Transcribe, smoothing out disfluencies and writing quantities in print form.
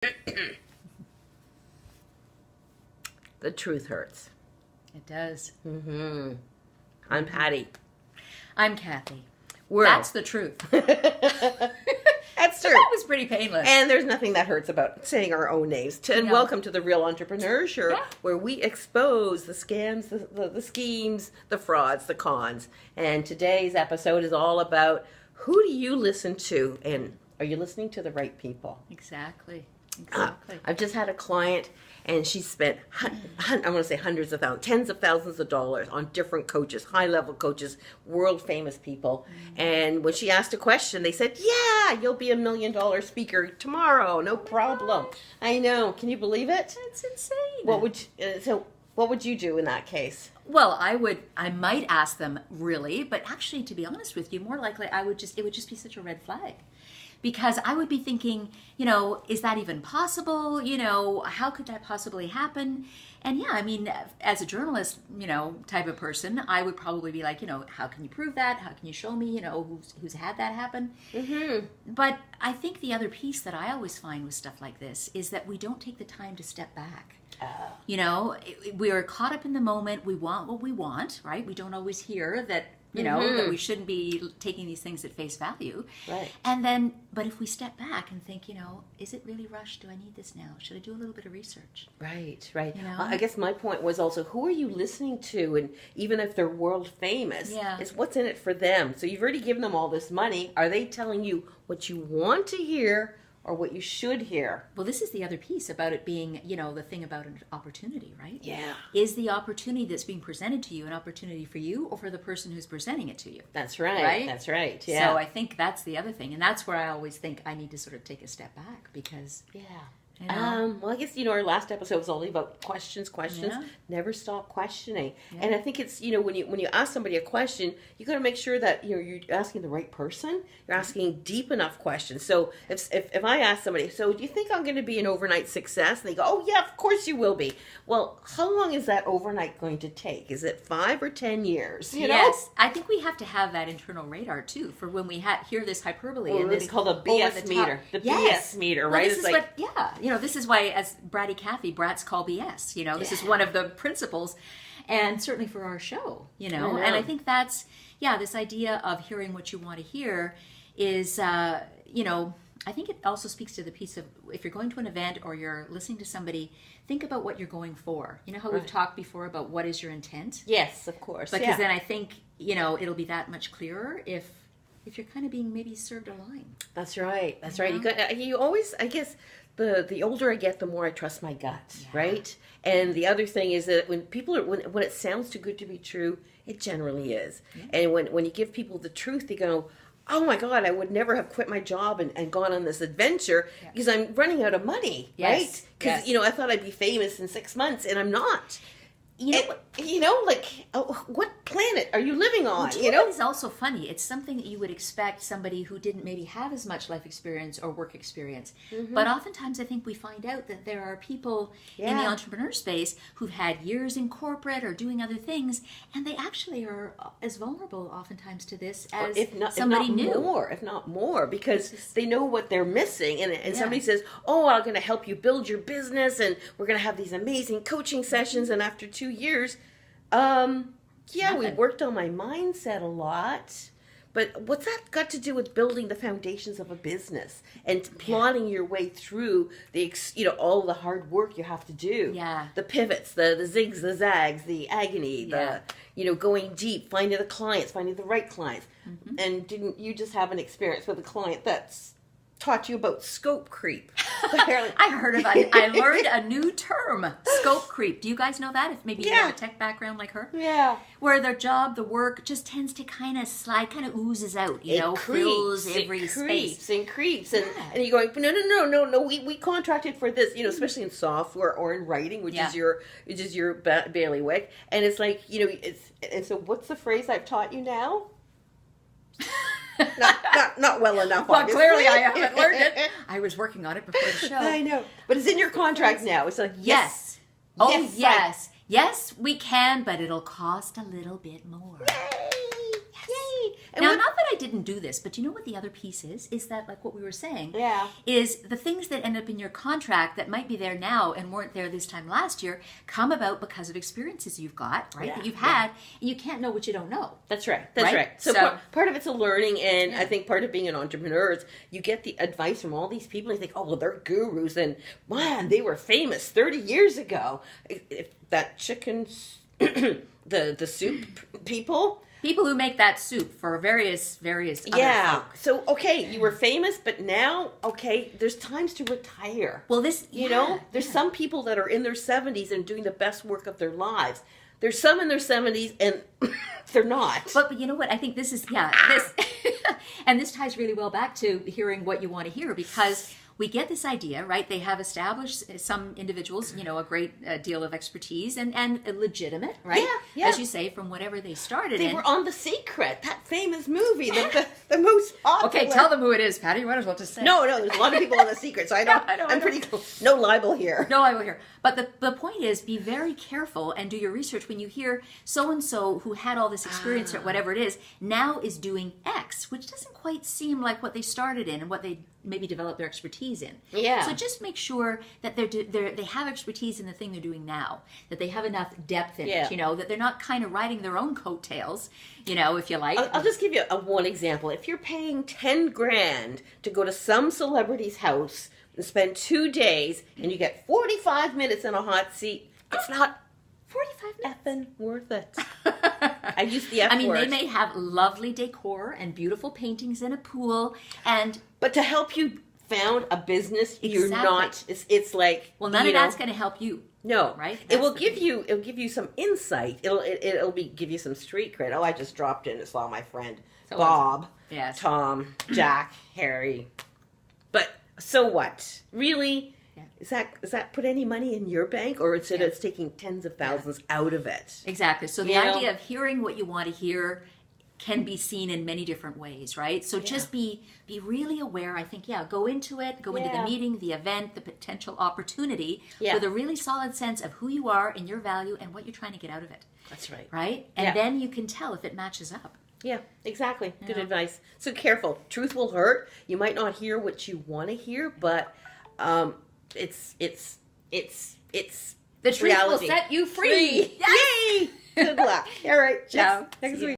The truth hurts. It does. Mm-hmm. I'm Patti. I'm Kathy. We're That's the truth. That's true. That was pretty painless. And there's nothing that hurts about saying our own names. And No. welcome to the Real Entrepreneur Show, Yeah. where we expose the scams, the schemes, the frauds, the cons. And today's episode is all about who do you listen to, and are you listening to the right people? Exactly. I've just had a client, and she spent, I want to say hundreds of thousands, tens of thousands of dollars on different coaches, high-level coaches, world-famous people. Mm-hmm. And when she asked a question, they said, yeah, you'll be $1 million speaker tomorrow, no problem. Gosh. I know. Can you believe it? That's insane. What would you do in that case? Well, I might ask them really, but actually, to be honest with you, more likely it would just be such a red flag. Because I would be thinking, is that even possible? How could that possibly happen? And yeah, I mean, as a journalist, type of person, I would probably be like, how can you prove that? How can you show me, who's had that happen? Mm-hmm. But I think the other piece that I always find with stuff like this is that we don't take the time to step back. We are caught up in the moment. We want what we want, right? We don't always hear that, that we shouldn't be taking these things at face value. Right. And then, but if we step back and think, is it really rushed? Do I need this now? Should I do a little bit of research? Right. I guess my point was also, who are you listening to? And even if they're world famous, it's what's in it for them. So you've already given them all this money. Are they telling you what you want to hear or what you should hear? Well, this is the other piece about it being, the thing about an opportunity, right? Yeah. Is the opportunity that's being presented to you an opportunity for you or for the person who's presenting it to you? That's right. That's right. Yeah. So I think that's the other thing. And that's where I always think I need to sort of take a step back because... Yeah. Well, I guess, our last episode was all about questions. Yeah. Never stop questioning. Yeah. And I think it's, when you ask somebody a question, you got to make sure that, you're asking the right person. You're asking deep enough questions. So if I ask somebody, so do you think I'm going to be an overnight success? And they go, oh, yeah, of course you will be. Well, how long is that overnight going to take? Is it 5 or 10 years? Yes. I think we have to have that internal radar, too, for when we hear this hyperbole. Well, it's called a BS meter. The BS meter, right? Well, this is why, as Bratty Kathy, brats call BS. This is one of the principles, and certainly for our show, And I think that's, this idea of hearing what you want to hear is, I think it also speaks to the piece of, if you're going to an event or you're listening to somebody, think about what you're going for. You know how we've talked before about what is your intent? Yes, of course. Because then I think, it'll be that much clearer if you're kind of being maybe served a line. That's right. You always, I guess, the older I get, the more I trust my gut, right? And the other thing is that when when it sounds too good to be true, it generally is. Yeah. And when you give people the truth, they go, oh my God, I would never have quit my job and gone on this adventure because I'm running out of money, right? Because, I thought I'd be famous in 6 months and I'm not. What planet are you living on? It's also funny. It's something that you would expect somebody who didn't maybe have as much life experience or work experience. Mm-hmm. But oftentimes I think we find out that there are people in the entrepreneur space who've had years in corporate or doing other things, and they actually are as vulnerable oftentimes to this as somebody new. If not more, because they know what they're missing. And somebody says, oh, I'm going to help you build your business, and we're going to have these amazing coaching sessions, and after 2 years, we worked on my mindset a lot, but what's that got to do with building the foundations of a business and plotting your way through the all the hard work you have to do? Yeah, the pivots, the zigs, the zags, the agony, the going deep, finding the clients, finding the right clients. Mm-hmm. And didn't you just have an experience with a client that's taught you about scope creep? I heard about it. I learned a new term, scope creep. Do you guys know that? If maybe you have a tech background like her? Yeah. Where their job, the work, just tends to kind of slide, kind of oozes out, fills every space. It creeps. And you're going, no, we contracted for this, especially in software or in writing, which is your bailiwick. And it's like, and so what's the phrase I've taught you now? Not well enough. Well, obviously. Clearly I haven't learned it. I was working on it before the show. I know, but it's in your contract now. It's like yes. Yes, we can, but it'll cost a little bit more. Yay! And now, not that I didn't do this, but you know what the other piece is that, like what we were saying, is the things that end up in your contract that might be there now and weren't there this time last year come about because of experiences you've got, right, that you've had, and you can't know what you don't know. That's right. That's right. So part of it's a learning, and I think part of being an entrepreneur is you get the advice from all these people, and you think, oh, well, they're gurus, and man, they were famous 30 years ago. If that chicken, the soup people who make that soup for various other folk. So okay, you were famous, but now there's times to retire. Well, there's some people that are in their 70s and doing the best work of their lives. There's some in their 70s and they're not. But you know what? I think this is this and this ties really well back to hearing what you want to hear, because we get this idea, right? They have established, some individuals, a great deal of expertise and legitimate, right? Yeah. As you say, from whatever they started in. They were on The Secret, that famous movie, the most popular. Okay, tell them who it is, Patty. You might as well just say. No, there's a lot of people on The Secret, so I'm pretty cool. No libel here. No libel here. But the point is, be very careful and do your research when you hear so-and-so who had all this experience or whatever it is, now is doing X, which doesn't quite seem like what they started in and what they maybe develop their expertise in. Yeah. So just make sure that they have expertise in the thing they're doing now, that they have enough depth in it, that they're not kind of riding their own coattails, if you like. I'll just give you one example. If you're paying 10 grand to go to some celebrity's house and spend 2 days and you get 45 minutes in a hot seat, it's not 45 effing worth it. I use the F word. They may have lovely decor and beautiful paintings in a pool, but to help you found a business, you're not. It's like, well, none of that's going to help you. No, right? It'll give you some insight. It'll give you some street cred. Oh, I just dropped in and saw my friend Bob, Tom, Jack, Harry. But so what? Really? Does that put any money in your bank, or is it it's taking tens of thousands out of it? Exactly. So the idea of hearing what you want to hear can be seen in many different ways, right? So just be really aware. I think, go into it, go into the meeting, the event, the potential opportunity with a really solid sense of who you are and your value and what you're trying to get out of it. That's right. Right? And then you can tell if it matches up. Yeah, exactly. Good advice. So careful. Truth will hurt. You might not hear what you want to hear, but it's the truth will set you free. Yes! Yay! Good luck. All right. Ciao. Next week.